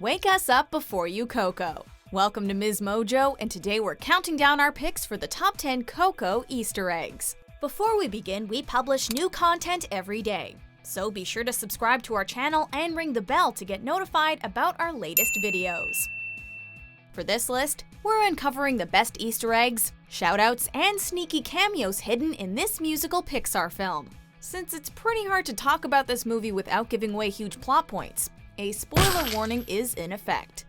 Wake us up before you Coco. Welcome to MsMojo, and today we're counting down our picks for the top 10 Coco Easter eggs. Before we begin, we publish new content every day, so be sure to subscribe to our channel and ring the bell to get notified about our latest videos. For this list, we're uncovering the best Easter eggs, shoutouts, and sneaky cameos hidden in this musical Pixar film. Since it's pretty hard to talk about this movie without giving away huge plot points, a spoiler warning is in effect.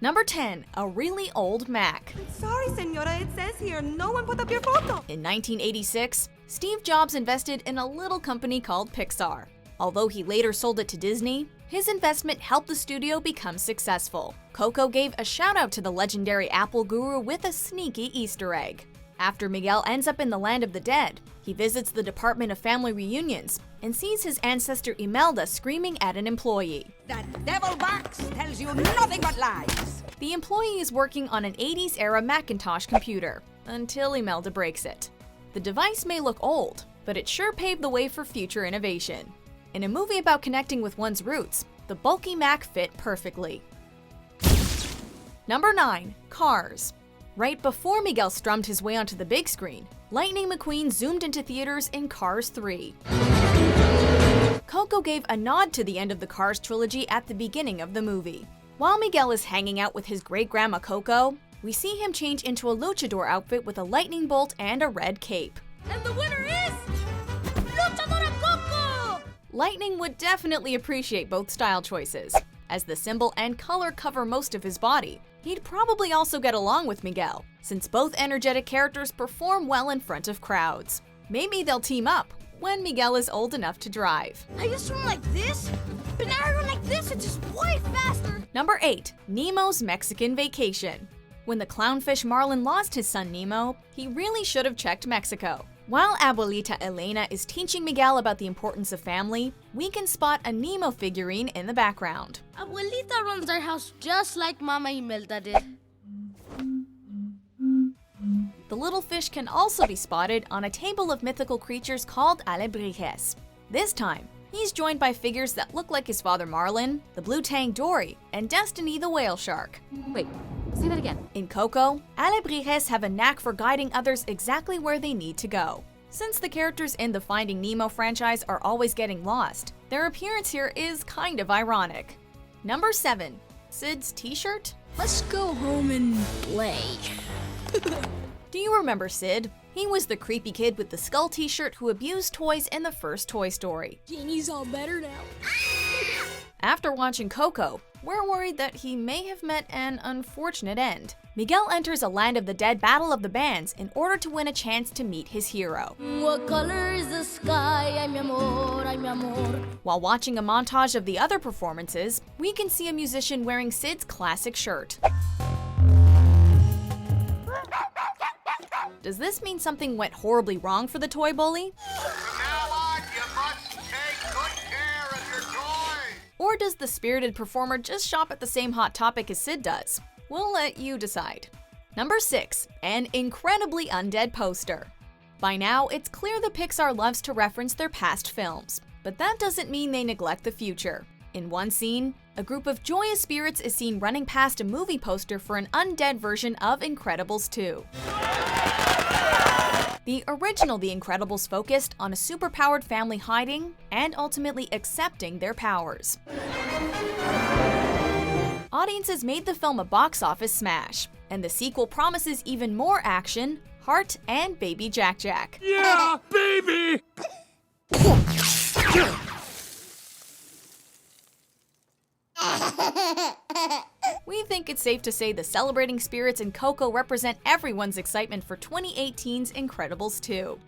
Number 10. A really old Mac. Sorry, senora, it says here no one put up your photo. In 1986, Steve Jobs invested in a little company called Pixar. Although he later sold it to Disney, his investment helped the studio become successful. Coco gave a shout out to the legendary Apple guru with a sneaky Easter egg. After Miguel ends up in the land of the dead, he visits the Department of Family Reunions and sees his ancestor Imelda screaming at an employee. That devil box tells you nothing but lies. The employee is working on an 80s-era Macintosh computer, until Imelda breaks it. The device may look old, but it sure paved the way for future innovation. In a movie about connecting with one's roots, the bulky Mac fit perfectly. Number 9. Cars. Right before Miguel strummed his way onto the big screen, Lightning McQueen zoomed into theaters in Cars 3. Coco gave a nod to the end of the Cars trilogy at the beginning of the movie. While Miguel is hanging out with his great-grandma Coco, we see him change into a luchador outfit with a lightning bolt and a red cape. And the winner is Luchadora Coco! Lightning would definitely appreciate both style choices. As the symbol and color cover most of his body, he'd probably also get along with Miguel, since both energetic characters perform well in front of crowds. Maybe they'll team up when Miguel is old enough to drive. I used to run like this, but now I run like this, it's just way faster. Number 8. Nemo's Mexican Vacation. When the clownfish Marlin lost his son Nemo, he really should have checked Mexico. While Abuelita Elena is teaching Miguel about the importance of family, we can spot a Nemo figurine in the background. Abuelita runs our house just like Mama Imelda did. The little fish can also be spotted on a table of mythical creatures called alebrijes. This time, he's joined by figures that look like his father Marlin, the blue tang Dory, and Destiny the whale shark. Wait, say that again. In Coco, alebrijes have a knack for guiding others exactly where they need to go. Since the characters in the Finding Nemo franchise are always getting lost, their appearance here is kind of ironic. Number 7. Sid's t-shirt? Let's go home and play. Do you remember Sid? He was the creepy kid with the skull t-shirt who abused toys in the first Toy Story. Jeannie's all better now. After watching Coco, we're worried that he may have met an unfortunate end. Miguel enters a Land of the Dead battle of the bands in order to win a chance to meet his hero. What color is the sky? Ay, mi amor, ay, mi amor. While watching a montage of the other performances, we can see a musician wearing Sid's classic shirt. Does this mean something went horribly wrong for the toy bully? From now on, you must take good care of your toys! Or does the spirited performer just shop at the same Hot Topic as Sid does? We'll let you decide. Number 6. An incredibly undead poster. By now, it's clear that Pixar loves to reference their past films, but that doesn't mean they neglect the future. In one scene, a group of joyous spirits is seen running past a movie poster for an undead version of Incredibles 2. The original The Incredibles focused on a superpowered family hiding and ultimately accepting their powers. Audiences made the film a box office smash, and the sequel promises even more action, heart, and baby Jack Jack. Yeah, baby! We think it's safe to say the celebrating spirits in Coco represent everyone's excitement for 2018's Incredibles 2.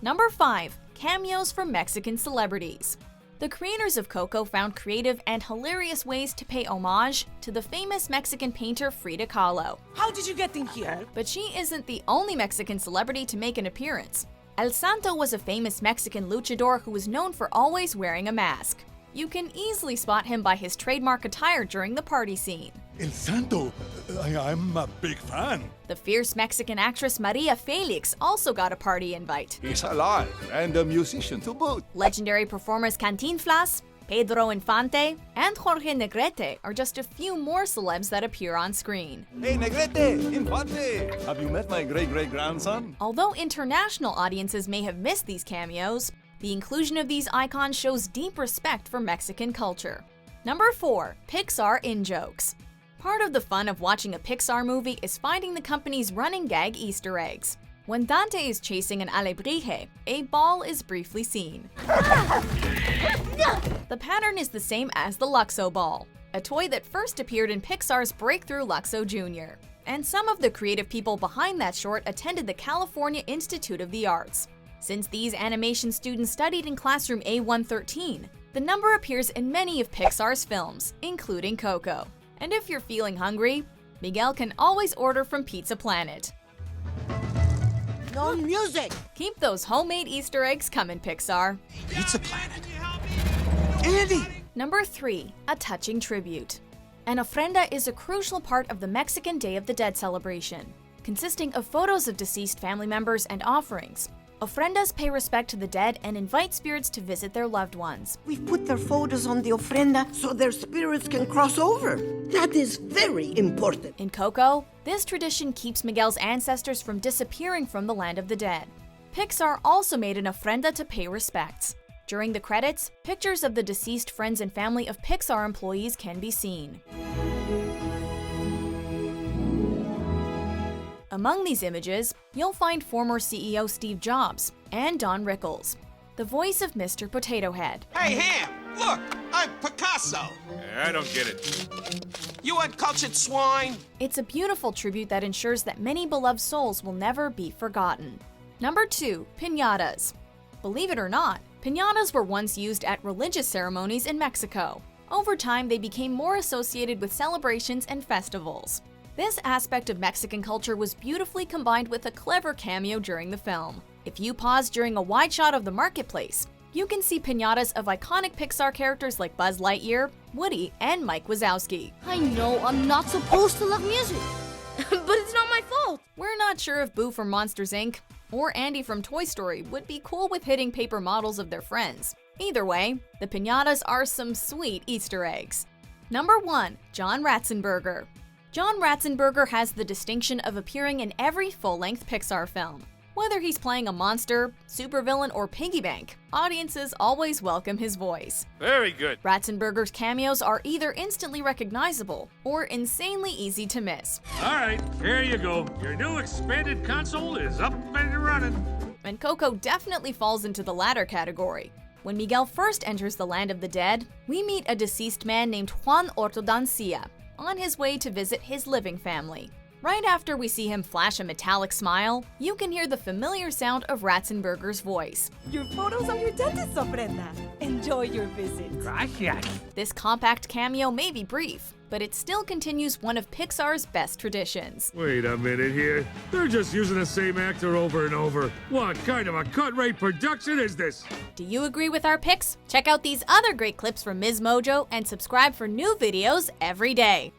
Number 5. Cameos from Mexican celebrities. The creators of Coco found creative and hilarious ways to pay homage to the famous Mexican painter Frida Kahlo. How did you get in here? But she isn't the only Mexican celebrity to make an appearance. El Santo was a famous Mexican luchador who was known for always wearing a mask. You can easily spot him by his trademark attire during the party scene. El Santo, I'm a big fan. The fierce Mexican actress Maria Felix also got a party invite. He's alive and a musician to boot. Legendary performers Cantinflas, Pedro Infante and Jorge Negrete are just a few more celebs that appear on screen. Hey, Negrete! Infante! Have you met my great-great-grandson? Although international audiences may have missed these cameos, the inclusion of these icons shows deep respect for Mexican culture. Number 4. Pixar in-jokes. Part of the fun of watching a Pixar movie is finding the company's running gag Easter eggs. When Dante is chasing an alebrije, a ball is briefly seen. The pattern is the same as the Luxo ball, a toy that first appeared in Pixar's Breakthrough Luxo Jr. And some of the creative people behind that short attended the California Institute of the Arts. Since these animation students studied in classroom A113, the number appears in many of Pixar's films, including Coco. And if you're feeling hungry, Miguel can always order from Pizza Planet. No music. Keep those homemade Easter eggs coming, Pixar. Pizza Planet. Andy! Number 3. A touching tribute. An ofrenda is a crucial part of the Mexican Day of the Dead celebration, consisting of photos of deceased family members and offerings. Ofrendas pay respect to the dead and invite spirits to visit their loved ones. We've put their photos on the ofrenda so their spirits can cross over. That is very important. In Coco, this tradition keeps Miguel's ancestors from disappearing from the land of the dead. Pixar also made an ofrenda to pay respects. During the credits, pictures of the deceased friends and family of Pixar employees can be seen. Among these images, you'll find former CEO Steve Jobs and Don Rickles, the voice of Mr. Potato Head. Hey, Ham, look, I'm Picasso. I don't get it. You uncultured swine. It's a beautiful tribute that ensures that many beloved souls will never be forgotten. Number 2. Piñatas. Believe it or not, piñatas were once used at religious ceremonies in Mexico. Over time, they became more associated with celebrations and festivals. This aspect of Mexican culture was beautifully combined with a clever cameo during the film. If you pause during a wide shot of the marketplace, you can see piñatas of iconic Pixar characters like Buzz Lightyear, Woody, and Mike Wazowski. I know I'm not supposed to love music, but it's not my fault. We're not sure if Boo from Monsters, Inc. or Andy from Toy Story would be cool with hitting paper models of their friends. Either way, the piñatas are some sweet Easter eggs. Number 1. John Ratzenberger. John Ratzenberger has the distinction of appearing in every full-length Pixar film. Whether he's playing a monster, supervillain, or piggy bank, audiences always welcome his voice. Very good. Ratzenberger's cameos are either instantly recognizable or insanely easy to miss. All right, here you go. Your new expanded console is up and running. And Coco definitely falls into the latter category. When Miguel first enters the land of the dead, we meet a deceased man named Juan Ortodoncia on his way to visit his living family. Right after we see him flash a metallic smile, you can hear the familiar sound of Ratzenberger's voice. Your photos on your dentist's ofrenda. Enjoy your visit. Gracias. This compact cameo may be brief, but it still continues one of Pixar's best traditions. Wait a minute here. They're just using the same actor over and over. What kind of a cut-rate production is this? Do you agree with our picks? Check out these other great clips from MsMojo and subscribe for new videos every day.